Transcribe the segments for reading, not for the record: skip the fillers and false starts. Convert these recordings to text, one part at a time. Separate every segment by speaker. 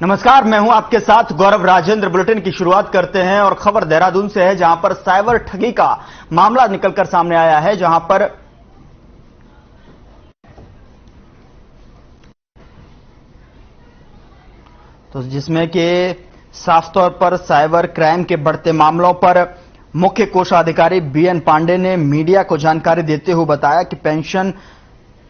Speaker 1: नमस्कार, मैं हूं आपके साथ गौरव राजेंद्र। बुलेटिन की शुरुआत करते हैं और खबर देहरादून से है, जहां पर साइबर ठगी का मामला निकलकर सामने आया है, जहां पर जिसमें कि साफ तौर पर साइबर क्राइम के बढ़ते मामलों पर मुख्य कोषाधिकारी बीएन पांडे ने मीडिया को जानकारी देते हुए बताया कि पेंशन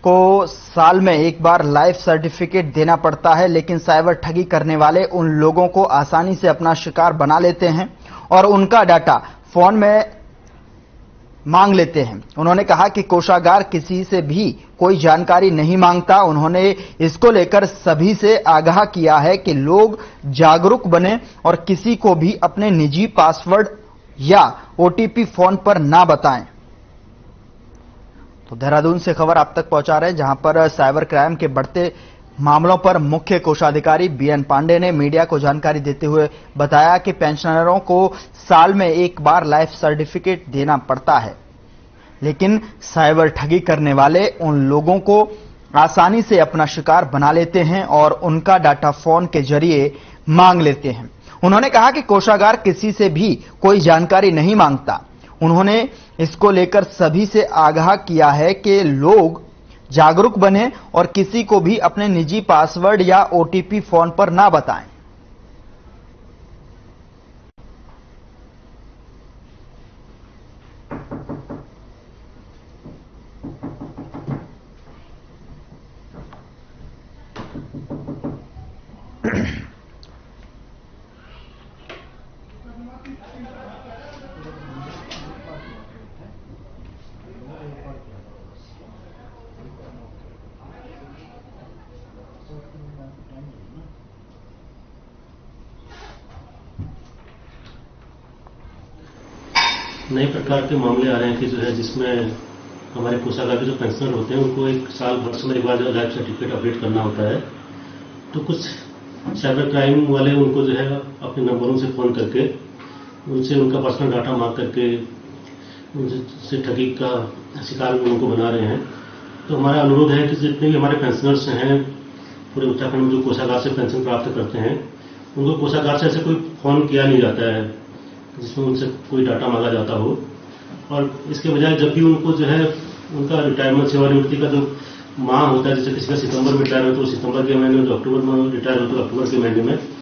Speaker 1: को साल में एक बार लाइफ सर्टिफिकेट देना पड़ता है, लेकिन साइबर ठगी करने वाले उन लोगों को आसानी से अपना शिकार बना लेते हैं और उनका डाटा फोन में मांग लेते हैं। उन्होंने कहा कि कोषागार किसी से भी कोई जानकारी नहीं मांगता। उन्होंने इसको लेकर सभी से आगाह किया है कि लोग जागरूक बने और किसी को भी अपने निजी पासवर्ड या ओटीपी फोन पर ना बताएं। तो देहरादून से खबर आप तक पहुंचा रहे हैं, जहां पर साइबर क्राइम के बढ़ते मामलों पर मुख्य कोषाधिकारी बीएन पांडे ने मीडिया को जानकारी देते हुए बताया कि पेंशनरों को साल में एक बार लाइफ सर्टिफिकेट देना पड़ता है, लेकिन साइबर ठगी करने वाले उन लोगों को आसानी से अपना शिकार बना लेते हैं और उनका डाटा फोन के जरिए मांग लेते हैं। उन्होंने कहा कि कोषागार किसी से भी कोई जानकारी नहीं मांगता। उन्होंने इसको लेकर सभी से आगाह किया है कि लोग जागरूक बने और किसी को भी अपने निजी पासवर्ड या ओटीपी फोन पर ना बताएं।
Speaker 2: नए प्रकार के मामले आ रहे हैं कि जो है जिसमें हमारे कोषागार के जो पेंशनर होते हैं उनको एक साल वर्ष में एक बार जो लाइफ सर्टिफिकेट अपडेट करना होता है। तो कुछ साइबर क्राइम वाले उनको जो है अपने नंबरों से फोन करके उनसे उनका पर्सनल डाटा मांग करके उनसे ठगी का शिकार उनको बना रहे हैं। तो हमारा अनुरोध है कि जितने भी हमारे पेंशनर्स हैं पूरे उत्तराखंड में जो कोषागार से पेंशन प्राप्त करते हैं, उनको कोषागार से ऐसे कोई फोन किया नहीं जाता है जिसमें उनसे कोई डाटा मांगा जाता हो। और इसके बजाय जब भी उनको जो है उनका रिटायरमेंट सेवानिवृत्ति का जो माह होता है, जैसे किसी का सितंबर में रिटायर हो तो सितंबर के महीने में, जो अक्टूबर में रिटायर हो तो अक्टूबर के महीने में।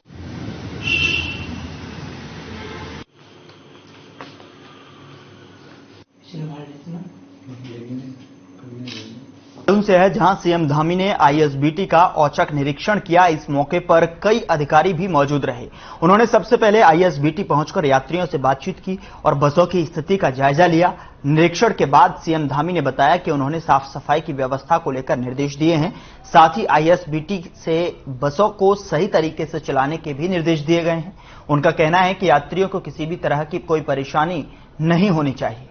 Speaker 1: से है, जहां सीएम धामी ने आईएसबीटी का औचक निरीक्षण किया। इस मौके पर कई अधिकारी भी मौजूद रहे। उन्होंने सबसे पहले आईएसबीटी पहुंचकर यात्रियों से बातचीत की और बसों की स्थिति का जायजा लिया। निरीक्षण के बाद सीएम धामी ने बताया कि उन्होंने साफ सफाई की व्यवस्था को लेकर निर्देश दिए हैं। साथ ही आईएसबीटी से बसों को सही तरीके से चलाने के भी निर्देश दिए गए हैं। उनका कहना है कि यात्रियों को किसी भी तरह की कोई परेशानी नहीं होनी चाहिए।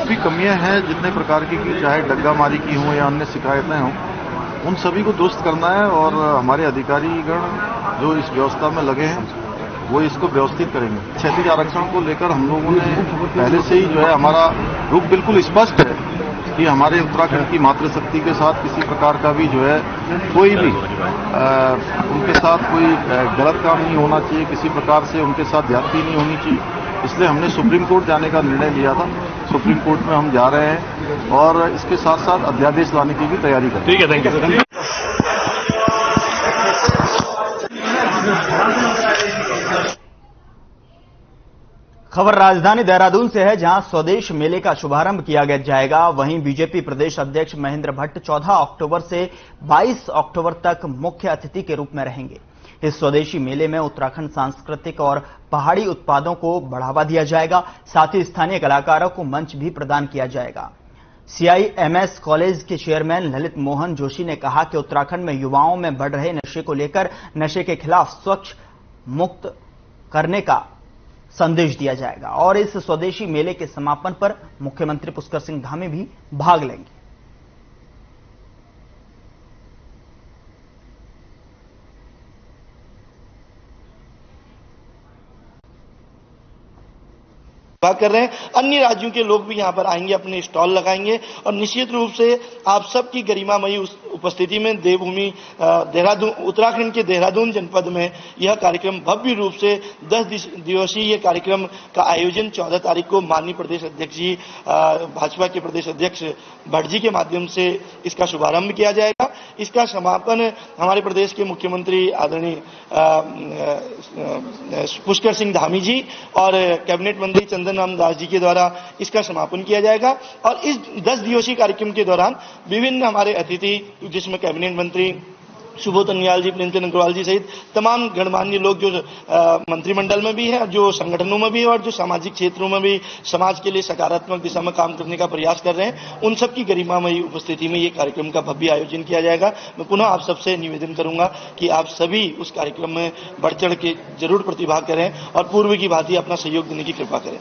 Speaker 3: भी कमियां हैं जितने प्रकार की चाहे डग्गामारी की हो या अन्य शिकायतें हों, उन सभी को दुरुस्त करना है और हमारे अधिकारीगण जो इस व्यवस्था में लगे हैं वो इसको व्यवस्थित करेंगे। क्षैतिज आरक्षण को लेकर हम लोगों ने पहले से ही जो है हमारा रुख बिल्कुल स्पष्ट है कि हमारे उत्तराखंड की मातृशक्ति के साथ किसी प्रकार का भी जो है कोई भी उनके साथ कोई गलत काम नहीं होना चाहिए, किसी प्रकार से उनके साथ ज्यादती नहीं होनी चाहिए। इसलिए हमने सुप्रीम कोर्ट जाने का निर्णय लिया था। सुप्रीम कोर्ट में हम जा रहे हैं और इसके साथ साथ अध्यादेश लाने की भी तैयारी कर रहे हैं।
Speaker 2: ठीक है, थैंक यू।
Speaker 1: खबर राजधानी देहरादून से है, जहां स्वदेश मेले का शुभारंभ किया जाएगा। वहीं बीजेपी प्रदेश अध्यक्ष महेंद्र भट्ट 14 अक्टूबर से 22 अक्टूबर तक मुख्य अतिथि के रूप में रहेंगे। इस स्वदेशी मेले में उत्तराखंड सांस्कृतिक और पहाड़ी उत्पादों को बढ़ावा दिया जाएगा। साथ ही स्थानीय कलाकारों को मंच भी प्रदान किया जाएगा। सीआईएमएस कॉलेज के चेयरमैन ललित मोहन जोशी ने कहा कि उत्तराखंड में युवाओं में बढ़ रहे नशे को लेकर नशे के खिलाफ स्वच्छ मुक्त करने का संदेश दिया जाएगा और इस स्वदेशी मेले के समापन पर मुख्यमंत्री पुष्कर सिंह धामी भी भाग लेंगे।
Speaker 4: कर रहे हैं। अन्य राज्यों के लोग भी यहाँ पर आएंगे, अपने स्टॉल लगाएंगे और निश्चित रूप से आप सबकी गरिमामयी उपस्थिति में देवभूमि देहरादून, उत्तराखंड के देहरादून जनपद में यह कार्यक्रम भव्य रूप से 10 दिवसीय ये कार्यक्रम का आयोजन 14 तारीख को माननीय प्रदेश अध्यक्ष जी, भाजपा के प्रदेश अध्यक्ष भट्ट जी के माध्यम से इसका शुभारंभ किया जाएगा। इसका समापन हमारे प्रदेश के मुख्यमंत्री आदरणीय पुष्कर सिंह धामी जी और कैबिनेट मंत्री चंदन राम दास जी के द्वारा इसका समापन किया जाएगा। और इस 10 दिवसीय कार्यक्रम के दौरान विभिन्न हमारे अतिथि, जिसमें कैबिनेट मंत्री सुबोध उनियाल जी, प्रेमचंद अग्रवाल जी सहित तमाम गणमान्य लोग जो मंत्रिमंडल में भी है, जो संगठनों में भी है और जो सामाजिक क्षेत्रों में भी समाज के लिए सकारात्मक दिशा में काम करने का प्रयास कर रहे हैं, उन सबकी गरिमामयी उपस्थिति में ये कार्यक्रम का भव्य आयोजन किया जाएगा। मैं पुनः आप सबसे निवेदन करूंगा कि आप सभी उस कार्यक्रम में बढ़ चढ़ के जरूर प्रतिभाग करें और पूर्व की भांति अपना सहयोग देने की कृपा करें।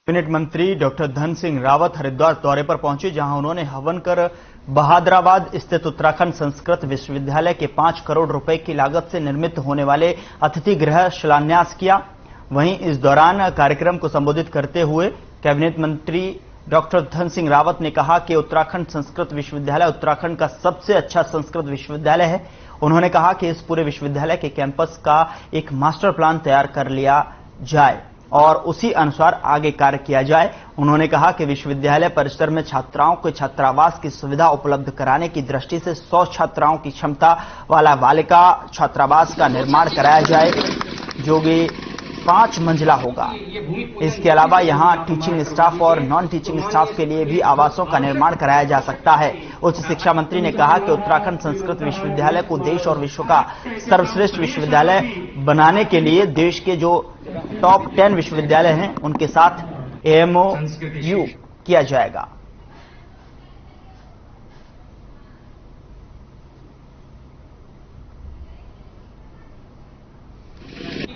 Speaker 1: कैबिनेट मंत्री डॉक्टर धन सिंह रावत हरिद्वार दौरे पर पहुंचे, जहां उन्होंने हवन कर बहादुराबाद स्थित उत्तराखंड संस्कृत विश्वविद्यालय के 5 करोड़ रुपए की लागत से निर्मित होने वाले अतिथि गृह शिलान्यास किया। वहीं इस दौरान कार्यक्रम को संबोधित करते हुए कैबिनेट मंत्री डॉक्टर धन सिंह रावत ने कहा कि उत्तराखंड संस्कृत विश्वविद्यालय उत्तराखंड का सबसे अच्छा संस्कृत विश्वविद्यालय है। उन्होंने कहा कि इस पूरे विश्वविद्यालय के कैंपस का एक मास्टर प्लान तैयार कर लिया जाए और उसी अनुसार आगे कार्य किया जाए। उन्होंने कहा कि विश्वविद्यालय परिसर में छात्राओं को छात्रावास की सुविधा उपलब्ध कराने की दृष्टि से 100 छात्राओं की क्षमता वाला बालिका छात्रावास का निर्माण कराया जाए, जो कि 5 मंजिला होगा। इसके अलावा यहां टीचिंग स्टाफ और नॉन टीचिंग स्टाफ के लिए भी आवासों का निर्माण कराया जा सकता है। उच्च शिक्षा मंत्री ने कहा कि उत्तराखंड संस्कृत विश्वविद्यालय को देश और विश्व का सर्वश्रेष्ठ विश्वविद्यालय बनाने के लिए देश के जो टॉप 10 विश्वविद्यालय हैं उनके साथ MOU किया जाएगा।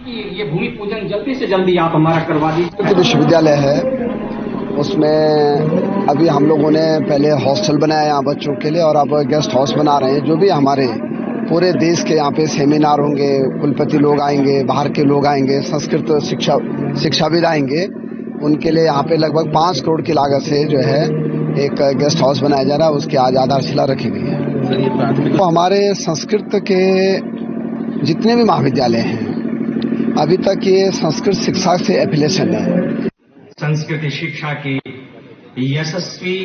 Speaker 5: ये भूमि पूजन जल्दी से जल्दी आप हमारा करवा दीजिए।
Speaker 6: विश्वविद्यालय है, उसमें अभी हम लोगों ने पहले हॉस्टल बनाया यहाँ बच्चों के लिए और अब गेस्ट हाउस बना रहे हैं। जो भी हमारे पूरे देश के यहाँ पे सेमिनार होंगे, कुलपति लोग आएंगे, बाहर के लोग आएंगे, संस्कृत शिक्षाविद आएंगे, उनके लिए यहाँ पे लगभग 5 करोड़ की लागत से जो है एक गेस्ट हाउस बनाया जा रहा है। उसकी आज आधारशिला रखी गई है। तो हमारे संस्कृत के जितने भी महाविद्यालय हैं अभी तक ये संस्कृत शिक्षा से एफिलिएशन है।
Speaker 5: संस्कृत शिक्षा की यशस्वी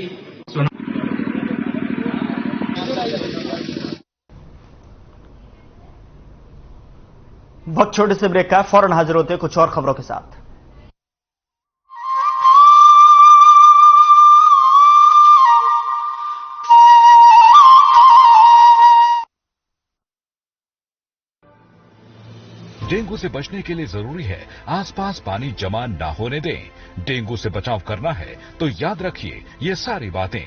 Speaker 1: वक्त छोटे से ब्रेक का, फौरन हाजिर होते हैं कुछ और खबरों के साथ।
Speaker 7: डेंगू से बचने के लिए जरूरी है आसपास पानी जमा ना होने दें। डेंगू से बचाव करना है तो याद रखिए ये सारी बातें।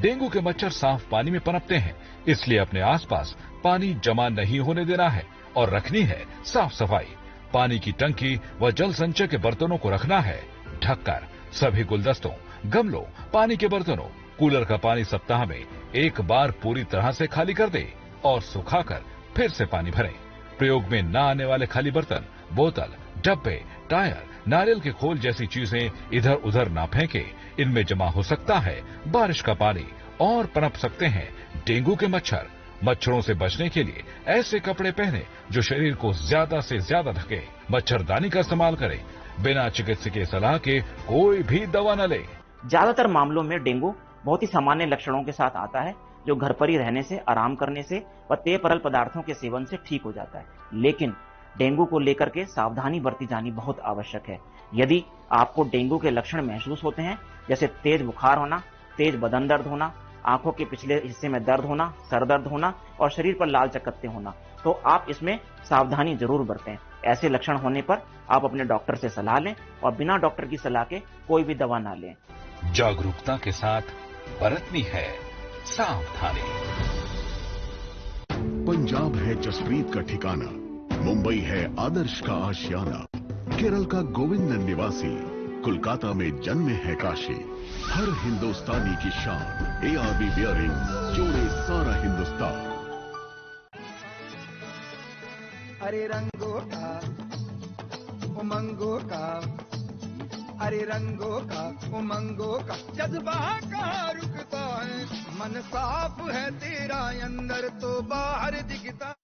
Speaker 7: डेंगू के मच्छर साफ पानी में पनपते हैं, इसलिए अपने आसपास पानी जमा नहीं होने देना है और रखनी है साफ सफाई। पानी की टंकी व जल संचय के बर्तनों को रखना है ढककर। सभी गुलदस्तों, गमलों, पानी के बर्तनों, कूलर का पानी सप्ताह में 1 बार पूरी तरह से खाली कर दें और सुखाकर फिर से पानी भरें। प्रयोग में न आने वाले खाली बर्तन, बोतल, डब्बे, टायर, नारियल के खोल जैसी चीजें इधर उधर ना फेंके। इनमें जमा हो सकता है बारिश का पानी और पनप सकते हैं डेंगू के मच्छर। मच्छरों से बचने के लिए ऐसे कपड़े पहने जो शरीर को ज्यादा से ज्यादा ढके। मच्छरदानी का इस्तेमाल करें। बिना चिकित्सकीय सलाह के कोई भी दवा न ले।
Speaker 8: ज्यादातर मामलों में डेंगू बहुत ही सामान्य लक्षणों के साथ आता है, जो घर पर ही रहने से, आराम करने से व पेय तरल पदार्थों के सेवन से ठीक हो जाता है। लेकिन डेंगू को लेकर के सावधानी बरती जानी बहुत आवश्यक है। यदि आपको डेंगू के लक्षण महसूस होते हैं, जैसे तेज बुखार होना, तेज बदन दर्द होना, आंखों के पिछले हिस्से में दर्द होना, सर दर्द होना और शरीर पर लाल चकत्ते होना, तो आप इसमें सावधानी जरूर बरतें। ऐसे लक्षण होने पर आप अपने डॉक्टर से सलाह लें और बिना डॉक्टर की सलाह के कोई भी दवा ना लें।
Speaker 7: जागरूकता के साथ बरतनी है सावधानी।
Speaker 9: पंजाब है जसप्रीत का ठिकाना, मुंबई है आदर्श का आशियाना, केरल का गोविंदन निवासी, कोलकाता में जन्मे है काशी। हर हिंदुस्तानी की शान ARB बियरिंग्स जोड़े सारा हिंदुस्तान।
Speaker 10: अरे रंगों का उमंगों का, अरे रंगों का उमंगों का जज्बा कहाँ रुकता है। मन साफ है तेरा अंदर तो बाहर दिखता।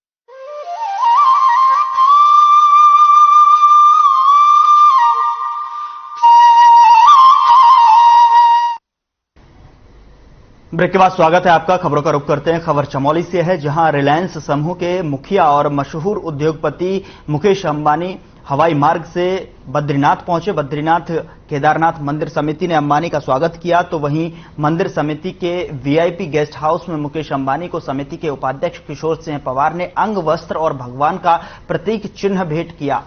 Speaker 1: ब्रेक के बाद स्वागत है आपका। खबरों का रुख करते हैं। खबर चमोली से है, जहां रिलायंस समूह के मुखिया और मशहूर उद्योगपति मुकेश अंबानी हवाई मार्ग से बद्रीनाथ पहुंचे। बद्रीनाथ केदारनाथ मंदिर समिति ने अंबानी का स्वागत किया, तो वहीं मंदिर समिति के VIP गेस्ट हाउस में मुकेश अंबानी को समिति के उपाध्यक्ष किशोर सिंह पवार ने अंग वस्त्र और भगवान का प्रतीक चिन्ह भेंट किया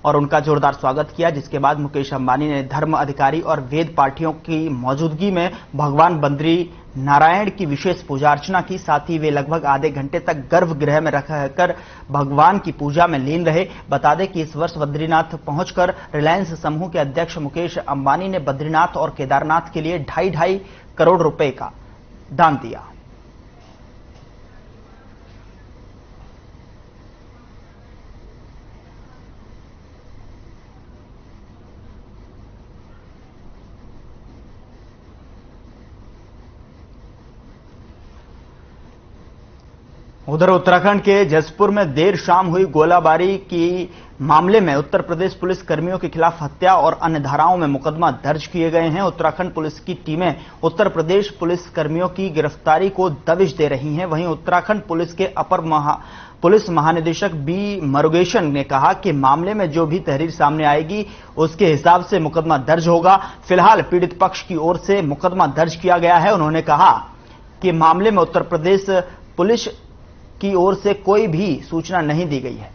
Speaker 1: और उनका जोरदार स्वागत किया। जिसके बाद मुकेश अंबानी ने धर्म अधिकारी और वेद पाठियों की मौजूदगी में भगवान बद्री नारायण की विशेष पूजा अर्चना की। साथ ही वे लगभग आधे घंटे तक गर्भगृह में रहकर भगवान की पूजा में लीन रहे। बता दें कि इस वर्ष बद्रीनाथ पहुंचकर रिलायंस समूह के अध्यक्ष मुकेश अंबानी ने बद्रीनाथ और केदारनाथ के लिए 2.5 करोड़ रुपए का दान दिया। उधर उत्तराखंड के जसपुर में देर शाम हुई गोलाबारी की मामले में उत्तर प्रदेश पुलिस कर्मियों के खिलाफ हत्या और अन्य धाराओं में मुकदमा दर्ज किए गए हैं। उत्तराखंड पुलिस की टीमें उत्तर प्रदेश पुलिस कर्मियों की गिरफ्तारी को दबिश दे रही हैं। वहीं उत्तराखंड पुलिस के अपर पुलिस महानिदेशक बी मुरुगेशन ने कहा कि मामले में जो भी तहरीर सामने आएगी उसके हिसाब से मुकदमा दर्ज होगा। फिलहाल पीड़ित पक्ष की ओर से मुकदमा दर्ज किया गया है। उन्होंने कहा कि मामले में उत्तर प्रदेश पुलिस की ओर से कोई भी सूचना नहीं दी गई है।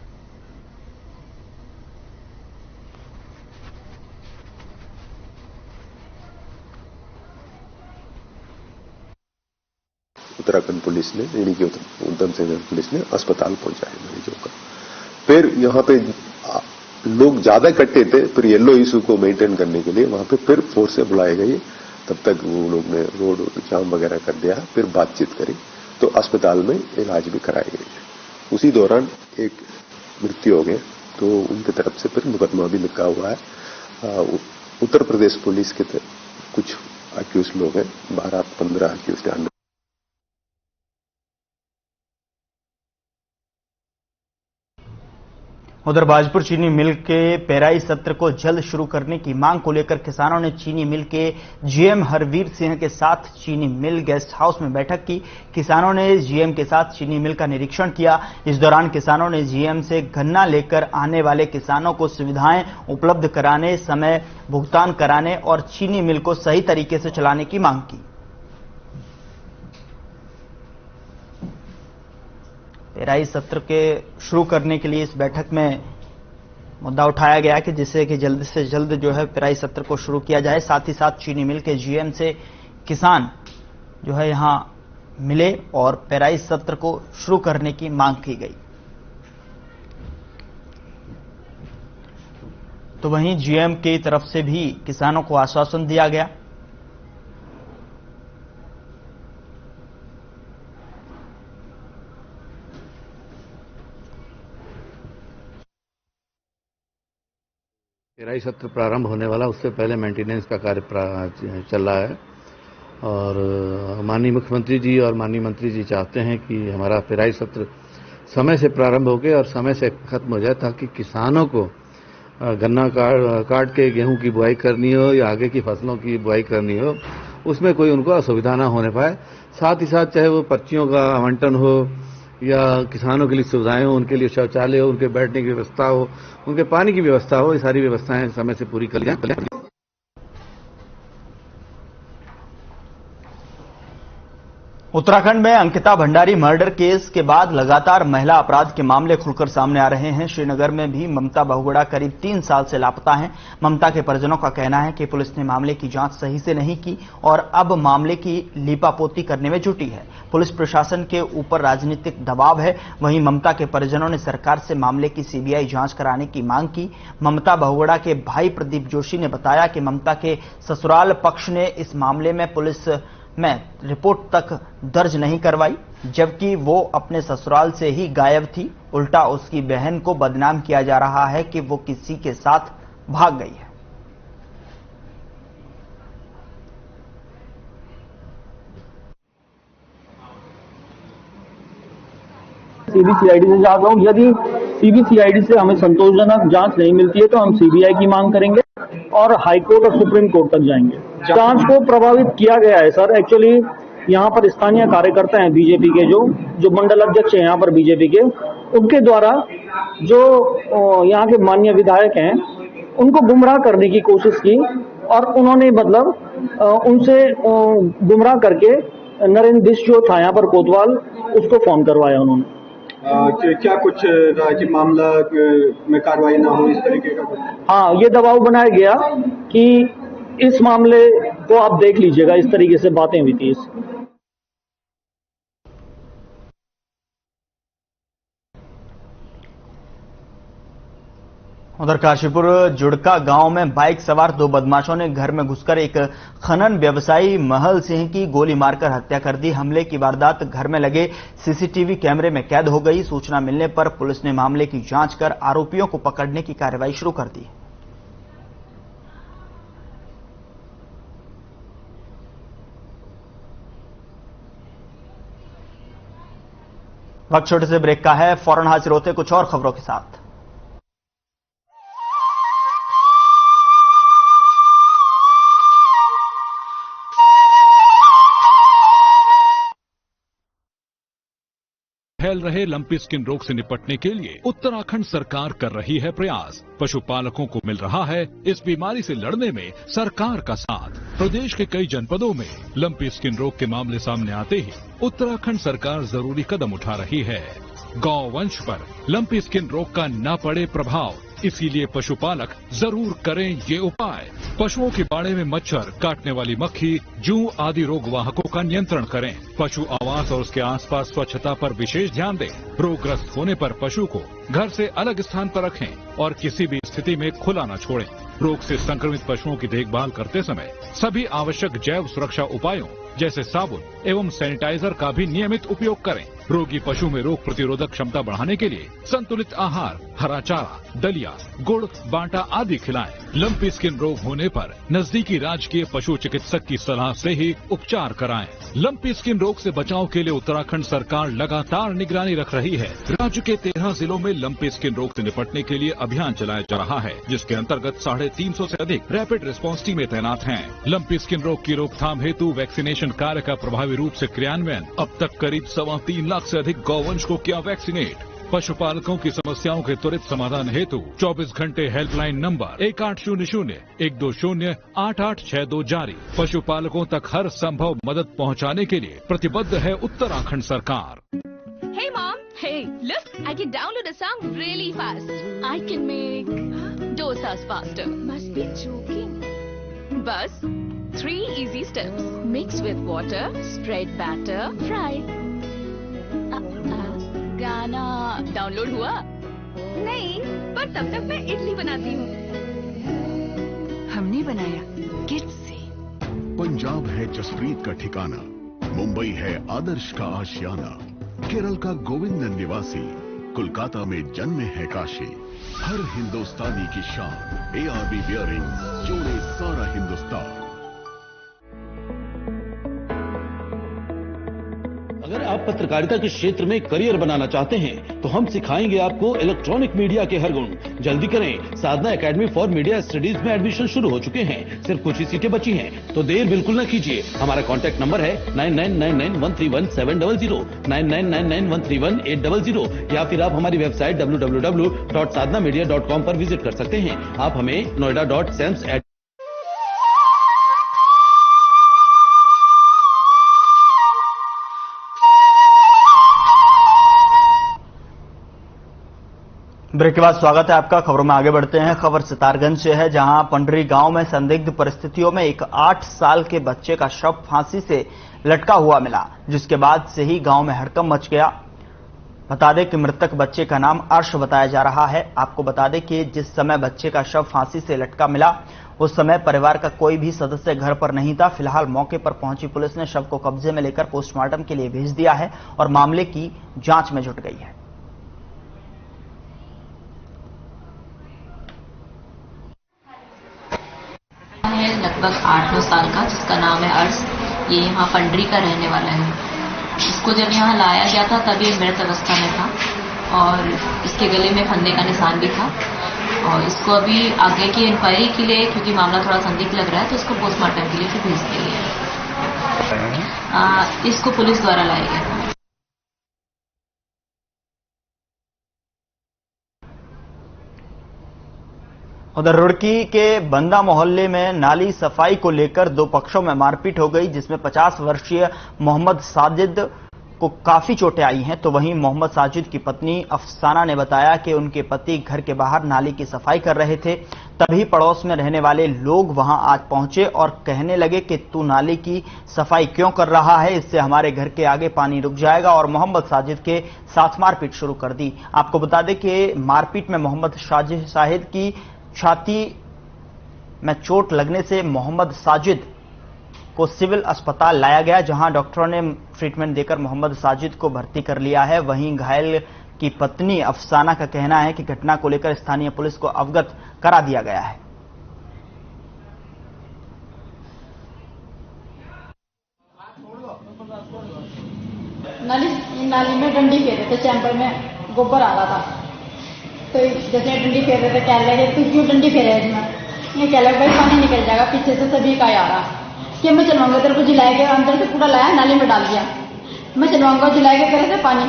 Speaker 11: उत्तराखंड पुलिस ने यानी कि उधम सिंह पुलिस ने अस्पताल पहुंचाया मरीजों का। फिर यहां पे लोग ज्यादा इकट्ठे थे, फिर येलो इशू को मेंटेन करने के लिए वहां पे फिर फोर्स से बुलाए गए। तब तक वो लोग ने रोड जाम वगैरह कर दिया, फिर बातचीत करी तो अस्पताल में इलाज भी कराए गए। उसी दौरान एक मृत्यु हो गया, तो उनकी तरफ से फिर मुकदमा भी लिखा हुआ है। उत्तर प्रदेश पुलिस के कुछ अक्यूज लोग हैं, 12-15 अक्यूज हैं।
Speaker 1: उधर बाजपुर चीनी मिल के पेराई सत्र को जल्द शुरू करने की मांग को लेकर किसानों ने चीनी मिल के GM हरवीर सिंह के साथ चीनी मिल गेस्ट हाउस में बैठक की। किसानों ने GM के साथ चीनी मिल का निरीक्षण किया। इस दौरान किसानों ने GM से गन्ना लेकर आने वाले किसानों को सुविधाएं उपलब्ध कराने, समय भुगतान कराने और चीनी मिल को सही तरीके से चलाने की मांग की। पेराई सत्र के शुरू करने के लिए इस बैठक में मुद्दा उठाया गया कि जिससे कि जल्द से जल्द जो है पेराई सत्र को शुरू किया जाए। साथ ही साथ चीनी मिल के GM से किसान जो है यहां मिले और पेराई सत्र को शुरू करने की मांग की गई। तो वहीं GM की तरफ से भी किसानों को आश्वासन दिया गया।
Speaker 12: पेराई सत्र प्रारंभ होने वाला, उससे पहले मेंटेनेंस का कार्य चल रहा है और माननीय मुख्यमंत्री जी और माननीय मंत्री जी चाहते हैं कि हमारा पेराई सत्र समय से प्रारंभ होके और समय से खत्म हो जाए, ताकि किसानों को गन्ना काट के गेहूं की बुआई करनी हो या आगे की फसलों की बुआई करनी हो, उसमें कोई उनको असुविधा ना होने पाए। साथ ही साथ चाहे वो पर्चियों का आवंटन हो या किसानों के लिए सुविधाएं हो, उनके लिए शौचालय हो, उनके बैठने की व्यवस्था हो, उनके पानी की व्यवस्था हो, ये सारी व्यवस्थाएं समय से पूरी कर जाए।
Speaker 1: उत्तराखंड में अंकिता भंडारी मर्डर केस के बाद लगातार महिला अपराध के मामले खुलकर सामने आ रहे हैं। श्रीनगर में भी ममता बहुगुणा करीब 3 साल से लापता हैं। ममता के परिजनों का कहना है कि पुलिस ने मामले की जांच सही से नहीं की और अब मामले की लीपापोती करने में जुटी है। पुलिस प्रशासन के ऊपर राजनीतिक दबाव है। वहीं ममता के परिजनों ने सरकार से मामले की सीबीआई जांच कराने की मांग की। ममता बहुगुणा के भाई प्रदीप जोशी ने बताया कि ममता के ससुराल पक्ष ने इस मामले में पुलिस में रिपोर्ट तक दर्ज नहीं करवाई, जबकि वो अपने ससुराल से ही गायब थी। उल्टा उसकी बहन को बदनाम किया जा रहा है कि वो किसी के साथ भाग गई है।
Speaker 13: सीबीसीआईडी से चाहता हूं, यदि सीबीसीआईडी से हमें संतोषजनक जांच नहीं मिलती है तो हम सीबीआई की मांग करेंगे और हाईकोर्ट और सुप्रीम कोर्ट तक जाएंगे। जांच को प्रभावित किया गया है सर। एक्चुअली यहाँ पर स्थानीय कार्यकर्ता हैं बीजेपी के, जो मंडल अध्यक्ष हैं यहाँ पर बीजेपी के, उनके द्वारा जो यहाँ के माननीय विधायक हैं उनको गुमराह करने की कोशिश की और उन्होंने उनसे गुमराह करके नरेंद्र दिश जो था यहाँ पर कोतवाल, उसको फोन करवाया उन्होंने।
Speaker 14: क्या कुछ राज्य मामला में कार्रवाई ना हो, इस तरीके का?
Speaker 13: हाँ, ये दबाव बनाया गया कि इस मामले को आप देख लीजिएगा, इस तरीके से बातें हुई थी।
Speaker 1: उधर काशीपुर जुड़का गांव में बाइक सवार 2 बदमाशों ने घर में घुसकर एक खनन व्यवसायी महल सिंह की गोली मारकर हत्या कर दी। हमले की वारदात घर में लगे सीसीटीवी कैमरे में कैद हो गई। सूचना मिलने पर पुलिस ने मामले की जांच कर आरोपियों को पकड़ने की कार्रवाई शुरू कर दी। वक्त छोटे से ब्रेक का है, फौरन हाजिर होते कुछ और खबरों के साथ।
Speaker 7: फैल रहे लंपी स्किन रोग से निपटने के लिए उत्तराखंड सरकार कर रही है प्रयास। पशुपालकों को मिल रहा है इस बीमारी से लड़ने में सरकार का साथ। प्रदेश के कई जनपदों में लंपी स्किन रोग के मामले सामने आते ही उत्तराखंड सरकार जरूरी कदम उठा रही है। गौ वंश पर लंपी स्किन रोग का न पड़े प्रभाव, इसीलिए पशुपालक जरूर करें ये उपाय। पशुओं के बाड़े में मच्छर, काटने वाली मक्खी, जूं आदि रोग वाहकों का नियंत्रण करें। पशु आवास और उसके आसपास स्वच्छता पर विशेष ध्यान दें। रोगग्रस्त होने पर पशु को घर से अलग स्थान पर रखें और किसी भी स्थिति में खुला न छोड़ें। रोग से संक्रमित पशुओं की देखभाल करते समय सभी आवश्यक जैव सुरक्षा उपायों जैसे साबुन एवं सैनिटाइजर का भी नियमित उपयोग करें। रोगी पशु में रोग प्रतिरोधक क्षमता बढ़ाने के लिए संतुलित आहार, हरा चारा, दलिया, गुड़, बांटा आदि खिलाएं। लंपी स्किन रोग होने पर नजदीकी राजकीय पशु चिकित्सक की सलाह से ही उपचार कराएं। लंपी स्किन रोग से बचाव के लिए उत्तराखंड सरकार लगातार निगरानी रख रही है। राज्य के 13 जिलों में लंपी स्किन रोग से निपटने के लिए अभियान चलाया जा रहा है, जिसके अंतर्गत 350 से अधिक रैपिड रिस्पांस टीमें तैनात हैं। लंपी स्किन रोग की रोकथाम हेतु वैक्सीनेशन कार्य का प्रभावी रूप से क्रियान्वयन। अब तक करीब 3.25 लाख से अधिक गौवंश को किया वैक्सीनेट। पशुपालकों की समस्याओं के त्वरित समाधान हेतु 24 घंटे हेल्पलाइन नंबर 1800-120-8862 जारी। पशुपालकों तक हर संभव मदद पहुंचाने के लिए प्रतिबद्ध है उत्तराखंड सरकार।
Speaker 15: Hey mom, hey, look, I can download a song really fast. I can make dosas faster. Must be joking. Bus, 3 easy steps. Mix with water, spread batter, fry. गाना डाउनलोड हुआ? नहीं, पर तब तक मैं इडली बनाती हूँ। हमने बनाया किड्स से।
Speaker 9: पंजाब है जसप्रीत का ठिकाना, मुंबई है आदर्श का आशियाना, केरल का गोविंद निवासी, कोलकाता में जन्मे है काशी। हर हिंदुस्तानी की शान ARB बियरिंग्स, जोड़े सारा हिंदुस्तान।
Speaker 16: अगर आप पत्रकारिता के क्षेत्र में करियर बनाना चाहते हैं तो हम सिखाएंगे आपको इलेक्ट्रॉनिक मीडिया के हर गुण। जल्दी करें, साधना एकेडमी फॉर मीडिया स्टडीज में एडमिशन शुरू हो चुके हैं। सिर्फ कुछ ही सीटें बची हैं, तो देर बिल्कुल न कीजिए। हमारा कॉन्टैक्ट नंबर है 9999131700, 9999131800, या फिर आप हमारी वेबसाइट www.sadhnamedia.com पर विजिट कर सकते हैं। आप हमें noida.sems
Speaker 1: ब्रेक के बाद स्वागत है आपका। खबरों में आगे बढ़ते हैं। खबर सितारगंज से है, जहां पंडरी गांव में संदिग्ध परिस्थितियों में एक 8 साल के बच्चे का शव फांसी से लटका हुआ मिला, जिसके बाद से ही गांव में हड़कंप मच गया। बता दें कि मृतक बच्चे का नाम अर्श बताया जा रहा है। आपको बता दें कि जिस समय बच्चे का शव फांसी से लटका मिला, उस समय परिवार का कोई भी सदस्य घर पर नहीं था। फिलहाल मौके पर पहुंची पुलिस ने शव को कब्जे में लेकर पोस्टमार्टम के लिए भेज दिया है और मामले की जांच में जुट गई है।
Speaker 17: लगभग 8-9 साल का, जिसका नाम है अर्श। ये यहाँ पंडरी का रहने वाला है। इसको जब यहाँ लाया गया था तब ये मृत अवस्था में था और इसके गले में फंदे का निशान भी था। और इसको अभी आगे की इंक्वायरी के लिए, क्योंकि मामला थोड़ा संदिग्ध लग रहा है, तो इसको पोस्टमार्टम के लिए भी भेज दिया गया। इसको पुलिस द्वारा लाया गया था।
Speaker 1: उधर रुड़की के बंदा मोहल्ले में नाली सफाई को लेकर 2 पक्षों में मारपीट हो गई, जिसमें 50 वर्षीय मोहम्मद साजिद को काफी चोटें आई हैं। तो वहीं मोहम्मद साजिद की पत्नी अफसाना ने बताया कि उनके पति घर के बाहर नाली की सफाई कर रहे थे। तभी पड़ोस में रहने वाले लोग वहां आज पहुंचे और कहने लगे कि तू नाली की सफाई क्यों कर रहा है, इससे हमारे घर के आगे पानी रुक जाएगा, और मोहम्मद साजिद के साथ मारपीट शुरू कर दी। आपको बता दें कि मारपीट में मोहम्मद साजिद की छाती में चोट लगने से मोहम्मद साजिद को सिविल अस्पताल लाया गया, जहां डॉक्टरों ने ट्रीटमेंट देकर मोहम्मद साजिद को भर्ती कर लिया है। वहीं घायल की पत्नी अफसाना का कहना है कि घटना को लेकर स्थानीय पुलिस को अवगत करा दिया गया है।
Speaker 18: नाली में डंडी फेर रहे थे, चैम्बर में गोबर आ रहा था, तो जैसे डंडी फेर रहे थे, कह लगे तू क्यों डंडी फेरे इसमें? ये कह लगे भाई पानी निकल जाएगा, पीछे से सभी का आ रहा कि मैं चलवाऊंगा तेरे को, जिलाए के अंदर से पूरा लाया नाली में डाल दिया, मैं चलवाऊंगा, जिलाए के तेरे से पानी,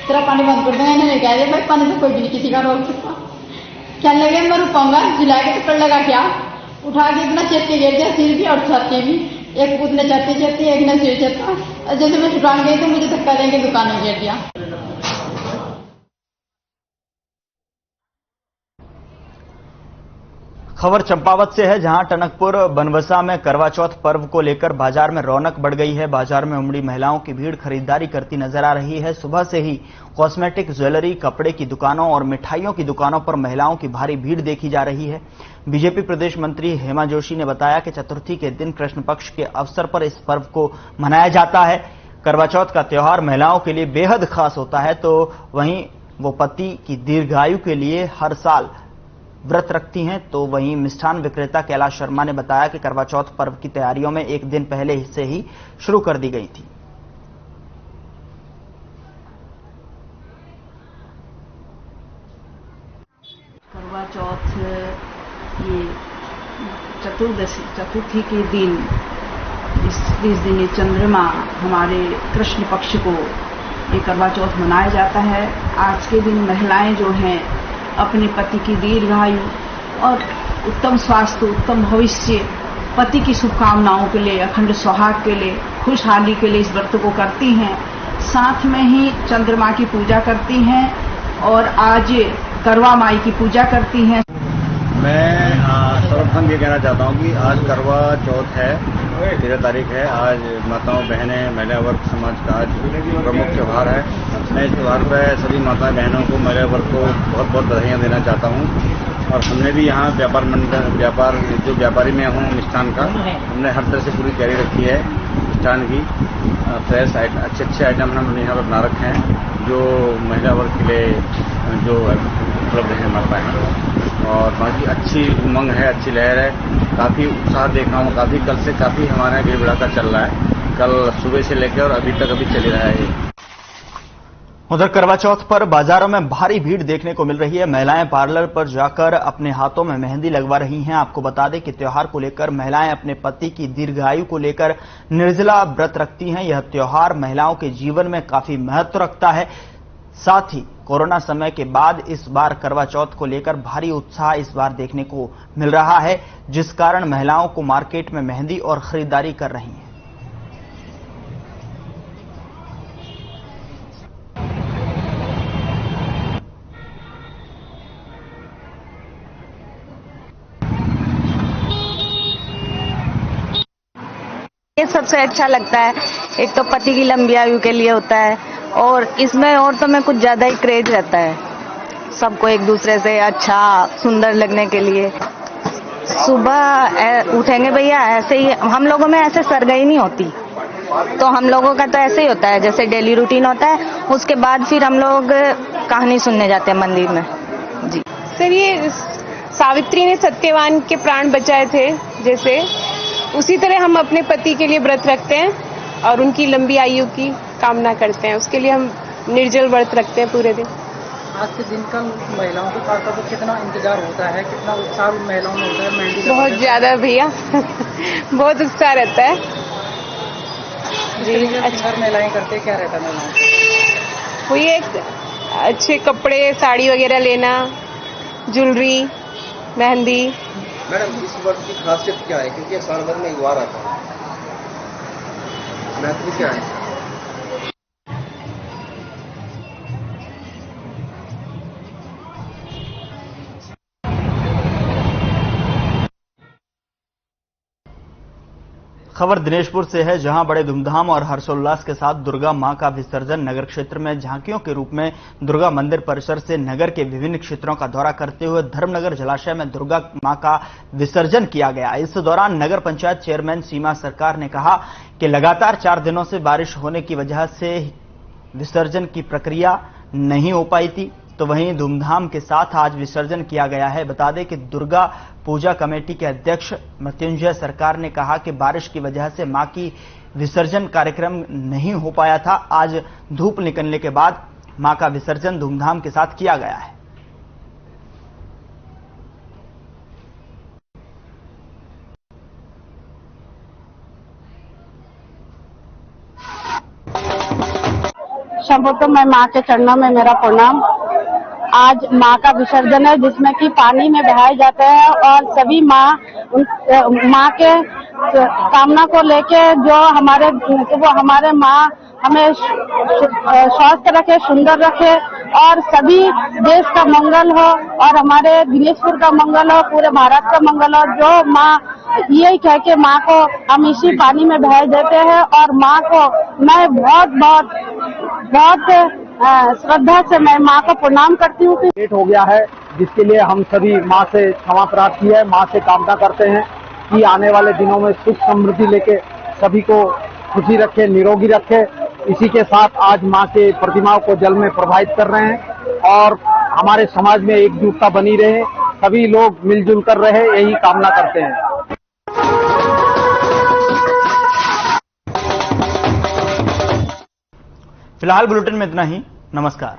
Speaker 18: तेरा पानी बंद कर दूंगा। इन्होंने कह दिया भाई पानी से कोई भी नहीं किसी का रोक सकता। क्या लगे मैं रुकाऊंगा, जिलाए के चक्कर लगा, क्या उठा के इतना चेत के गिर दिया, सिर भी और छत के भी। एक पूत ने चलती एक ने सिर चलता, जैसे मैं छुटान गई तो मुझे धक्का देंगे, दुकान में गिर दिया।
Speaker 1: खबर चंपावत से है, जहां टनकपुर बनवसा में करवा चौथ पर्व को लेकर बाजार में रौनक बढ़ गई है। बाजार में उमड़ी महिलाओं की भीड़ खरीदारी करती नजर आ रही है। सुबह से ही कॉस्मेटिक, ज्वेलरी, कपड़े की दुकानों और मिठाइयों की दुकानों पर महिलाओं की भारी भीड़ देखी जा रही है। बीजेपी प्रदेश मंत्री हेमा जोशी ने बताया कि चतुर्थी के दिन कृष्ण पक्ष के अवसर पर इस पर्व को मनाया जाता है। करवा चौथ का त्योहार महिलाओं के लिए बेहद खास होता है, तो वहीं वो पति की दीर्घायु के लिए हर साल व्रत रखती हैं। तो वहीं मिष्ठान विक्रेता कैलाश शर्मा ने बताया कि करवा चौथ पर्व की तैयारियों में एक दिन पहले से ही शुरू कर दी गई थी।
Speaker 19: करवा चौथ ये चतुर्थी के दिन, इस दिन ये चंद्रमा हमारे कृष्ण पक्ष को ये करवा चौथ मनाया जाता है। आज के दिन महिलाएं जो हैं अपने पति की दीर्घायु और उत्तम स्वास्थ्य, उत्तम भविष्य, पति की शुभकामनाओं के लिए, अखंड सुहाग के लिए, खुशहाली के लिए इस व्रत को करती हैं। साथ में ही चंद्रमा की पूजा करती हैं और आज करवा माई की पूजा करती हैं।
Speaker 20: मैं सर्वप्रथम ये कहना चाहता हूँ कि आज करवा चौथ है, 13 तारीख है। आज माताओं बहनें, महिला वर्ग समाज का आज प्रमुख त्यौहार है। मैं इस त्यौहार पर सभी माता बहनों को, महिला वर्ग को बहुत बहुत बधाइयाँ देना चाहता हूँ। और हमने भी यहाँ जो व्यापारी में हूँ मिष्ठान का, हमने हर तरह से पूरी तैयारी रखी है मिष्ठान की। फ्रेश अच्छे आइटम हमने यहाँ पर बना रखे हैं, जो महिला वर्ग के लिए जो उपलब्ध है हमारे पास। और बाकी अच्छी उमंग है, अच्छी लहर है, काफ़ी उत्साह देख रहा हूँ। कल से काफ़ी हमारे यहाँ भीड़ भड़ाका चल रहा है, कल सुबह से लेकर और अभी तक चल रहा है।
Speaker 1: उधर करवा चौथ पर बाजारों में भारी भीड़ देखने को मिल रही है। महिलाएं पार्लर पर जाकर अपने हाथों में मेहंदी लगवा रही हैं। आपको बता दें कि त्योहार को लेकर महिलाएं अपने पति की दीर्घायु को लेकर निर्जला व्रत रखती हैं। यह त्योहार महिलाओं के जीवन में काफी महत्व रखता है। साथ ही कोरोना समय के बाद इस बार करवा चौथ को लेकर भारी उत्साह इस बार देखने को मिल रहा है, जिस कारण महिलाओं को मार्केट में मेहंदी और खरीदारी कर रही हैं।
Speaker 21: ये सबसे अच्छा लगता है। एक तो पति की लंबी आयु के लिए होता है और इसमें औरतों में कुछ ज्यादा ही क्रेज रहता है, सबको एक दूसरे से अच्छा सुंदर लगने के लिए। सुबह उठेंगे भैया, ऐसे ही हम लोगों में ऐसे सरगई नहीं होती, तो हम लोगों का तो ऐसे ही होता है जैसे डेली रूटीन होता है। उसके बाद फिर हम लोग कहानी सुनने जाते हैं मंदिर में। जी
Speaker 22: सर, ये सावित्री ने सत्यवान के प्राण बचाए थे, जैसे उसी तरह हम अपने पति के लिए व्रत रखते हैं और उनकी लंबी आयु की कामना करते हैं। उसके लिए हम निर्जल व्रत रखते हैं पूरे दिन।
Speaker 23: आज के दिन का महिलाओं के पास तो कितना इंतजार होता है, कितना उत्साह महिलाओं में होता है मेहंदी?
Speaker 22: बहुत ज्यादा भैया बहुत उत्साह रहता है जी।
Speaker 23: अच्छा, महिलाएं करते क्या रहता है महिलाओं
Speaker 22: वो ये अच्छे कपड़े, साड़ी वगैरह लेना, ज्वेलरी, मेहंदी।
Speaker 24: मैडम, इस वर्ष की खासियत क्या है, क्योंकि साल भर में एक बार आता है, महत्व क्या है?
Speaker 1: खबर दिनेशपुर से है, जहां बड़े धूमधाम और हर्षोल्लास के साथ दुर्गा मां का विसर्जन नगर क्षेत्र में झांकियों के रूप में दुर्गा मंदिर परिसर से नगर के विभिन्न क्षेत्रों का दौरा करते हुए धर्मनगर जलाशय में दुर्गा मां का विसर्जन किया गया। इस दौरान नगर पंचायत चेयरमैन सीमा सरकार ने कहा कि लगातार 4 दिनों से बारिश होने की वजह से विसर्जन की प्रक्रिया नहीं हो पाई थी, तो वहीं धूमधाम के साथ आज विसर्जन किया गया है। बता दें कि दुर्गा पूजा कमेटी के अध्यक्ष मृत्युंजय सरकार ने कहा कि बारिश की वजह से मां की विसर्जन कार्यक्रम नहीं हो पाया था। आज धूप निकलने के बाद मां का विसर्जन धूमधाम के साथ किया गया है।
Speaker 25: सर्वप्रथम मैं मां के चरणों में मेरा प्रणाम। आज मां का विसर्जन है, जिसमें कि पानी में बहाए जाते हैं और सभी मां के कामना को लेके जो हमारे मां हमें स्वस्थ रखे, सुंदर रखे और सभी देश का मंगल हो और हमारे दिनेशपुर का मंगल हो, पूरे भारत का मंगल हो। जो मां यही कह के मां को हम इसी पानी में बहाए देते हैं और मां को मैं बहुत श्रद्धा से मैं मां को प्रणाम करती हूँ।
Speaker 13: लेट हो गया है, जिसके लिए हम सभी मां से क्षमा प्रार्थी है। मां से कामना करते हैं कि आने वाले दिनों में सुख समृद्धि लेके सभी को खुशी रखे, निरोगी रखे। इसी के साथ आज मां के प्रतिमाओं को जल में प्रवाहित कर रहे हैं और हमारे समाज में एकजुटता बनी रहे, सभी लोग मिलजुल कर रहे, यही कामना करते हैं।
Speaker 1: फिलहाल बुलेटिन में इतना ही। नमस्कार।